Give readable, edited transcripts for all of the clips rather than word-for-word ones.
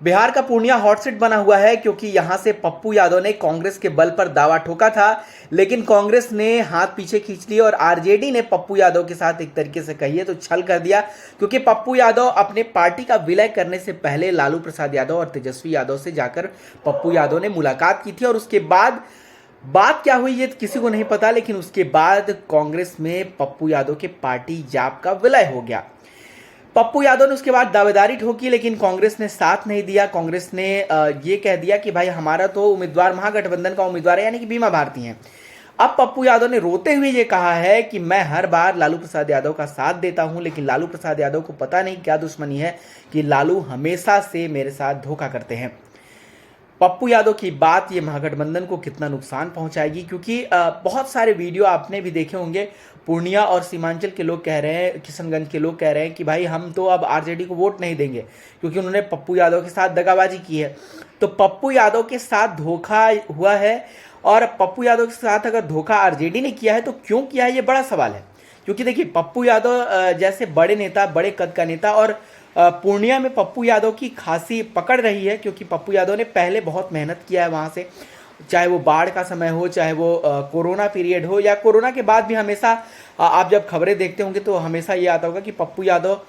बिहार का Purnia hot seat बना हुआ है क्योंकि यहां से पप्पू यादव ने कांग्रेस के बल पर दावा ठोका था, लेकिन कांग्रेस ने हाथ पीछे खींच लिया और आरजेडी ने पप्पू यादव के साथ एक तरीके से कहिए तो छल कर दिया। क्योंकि पप्पू यादव अपने पार्टी का विलय करने से पहले लालू प्रसाद यादव और तेजस्वी यादव से जाकर पप्पू यादव ने मुलाकात की थी और उसके बाद बात क्या हुई ये किसी को नहीं पता, लेकिन उसके बाद कांग्रेस में पप्पू यादव के पार्टी जाप का विलय हो गया। पप्पू यादव ने उसके बाद दावेदारी ठोकी, लेकिन कांग्रेस ने साथ नहीं दिया। कांग्रेस ने ये कह दिया कि भाई हमारा तो उम्मीदवार महागठबंधन का उम्मीदवार है, यानी कि बीमा भारती हैं। अब पप्पू यादव ने रोते हुए ये कहा है कि मैं हर बार लालू प्रसाद यादव का साथ देता हूं, लेकिन लालू प्रसाद यादव को पता नहीं क्या दुश्मनी है कि लालू हमेशा से मेरे साथ धोखा करते हैं। पप्पू यादव की बात ये महागठबंधन को कितना नुकसान पहुंचाएगी, क्योंकि बहुत सारे वीडियो आपने भी देखे होंगे। पूर्णिया और सीमांचल के लोग कह रहे हैं, किशनगंज के लोग कह रहे हैं कि भाई हम तो अब आरजेडी को वोट नहीं देंगे क्योंकि उन्होंने पप्पू यादव के साथ दगाबाजी की है। तो पप्पू यादव के साथ धोखा हुआ है, और पप्पू यादव के साथ अगर धोखा आरजेडी ने किया है तो क्यों किया है, ये बड़ा सवाल है। क्योंकि देखिए, पप्पू यादव जैसे बड़े नेता, बड़े कद का नेता, और पूर्णिया में पप्पू यादव की खासी पकड़ रही है क्योंकि पप्पू यादव ने पहले बहुत मेहनत किया है वहाँ से, चाहे वो बाढ़ का समय हो, चाहे वो कोरोना पीरियड हो, या कोरोना के बाद भी हमेशा आप जब खबरें देखते होंगे तो हमेशा ये आता होगा कि पप्पू यादव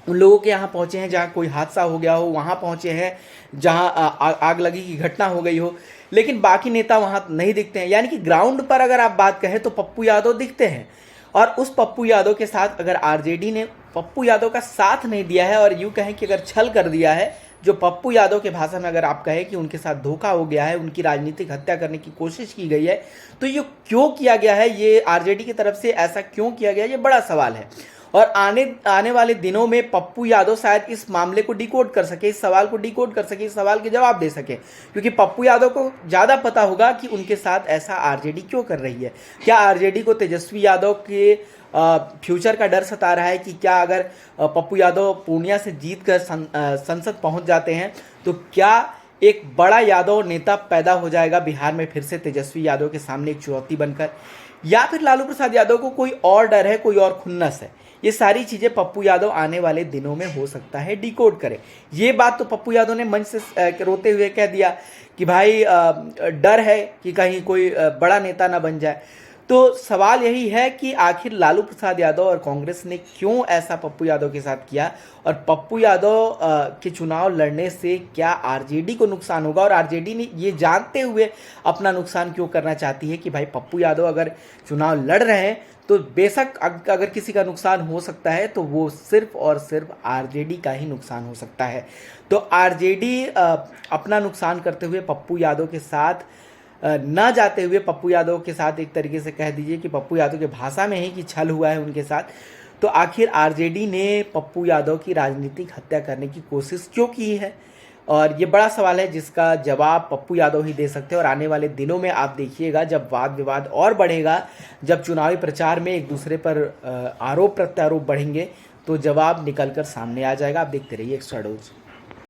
उन लोगों के यहाँ पहुँचे हैं जहाँ कोई हादसा हो गया हो, वहाँ पहुँचे हैं जहाँ आग लगी की घटना हो गई हो, लेकिन बाकी नेता वहाँ नहीं दिखते हैं। यानी कि ग्राउंड पर अगर आप बात कहें तो पप्पू यादव दिखते हैं, और उस पप्पू यादव के साथ अगर आरजेडी ने पप्पू यादव का साथ नहीं दिया है और यूँ कहें कि अगर छल कर दिया है, जो पप्पू यादव के भाषा में अगर आप कहें कि उनके साथ धोखा हो गया है, उनकी राजनीतिक हत्या करने की कोशिश की गई है, तो ये क्यों किया गया है, ये आरजेडी की तरफ से ऐसा क्यों किया गया है, ये बड़ा सवाल है। और आने वाले दिनों में पप्पू यादव शायद इस मामले को डिकोड कर सके, इस सवाल को डिकोड कर सके, इस सवाल के जवाब दे सके, क्योंकि पप्पू यादव को ज़्यादा पता होगा कि उनके साथ ऐसा आरजेडी क्यों कर रही है। क्या आरजेडी को तेजस्वी यादव के फ्यूचर का डर सता रहा है कि क्या अगर पप्पू यादव पूर्णिया से जीत कर संसद पहुंच जाते हैं तो क्या एक बड़ा यादव नेता पैदा हो जाएगा बिहार में फिर से तेजस्वी यादव के सामने एक चुनौती बनकर, या फिर लालू प्रसाद यादव को कोई और डर है, कोई और खुन्नस है। ये सारी चीज़ें पप्पू यादव आने वाले दिनों में हो सकता है डिकोड करे। ये बात तो पप्पू यादव ने मंच से रोते हुए कह दिया कि भाई डर है कि कहीं कोई बड़ा नेता ना बन जाए। तो सवाल यही है कि आखिर लालू प्रसाद यादव और कांग्रेस ने क्यों ऐसा पप्पू यादव के साथ किया, और पप्पू यादव के चुनाव लड़ने से क्या आरजेडी को नुकसान होगा, और आरजेडी ने ये जानते हुए अपना नुकसान क्यों करना चाहती है कि भाई पप्पू यादव अगर चुनाव लड़ रहे हैं तो बेशक अगर किसी का नुकसान हो सकता है तो वो सिर्फ और सिर्फ आरजेडी का ही नुकसान हो सकता है। तो आरजेडी अपना नुकसान करते हुए पप्पू यादव के साथ न जाते हुए, पप्पू यादव के साथ एक तरीके से कह दीजिए कि पप्पू यादव के भाषा में ही कि छल हुआ है उनके साथ, तो आखिर आरजेडी ने पप्पू यादव की राजनीतिक हत्या करने की कोशिश क्यों की है, और ये बड़ा सवाल है जिसका जवाब पप्पू यादव ही दे सकते हैं। और आने वाले दिनों में आप देखिएगा जब वाद विवाद और बढ़ेगा, जब चुनावी प्रचार में एक दूसरे पर आरोप प्रत्यारोप बढ़ेंगे, तो जवाब निकल कर सामने आ जाएगा। आप देखते रहिए एक्स्ट्रा डोज।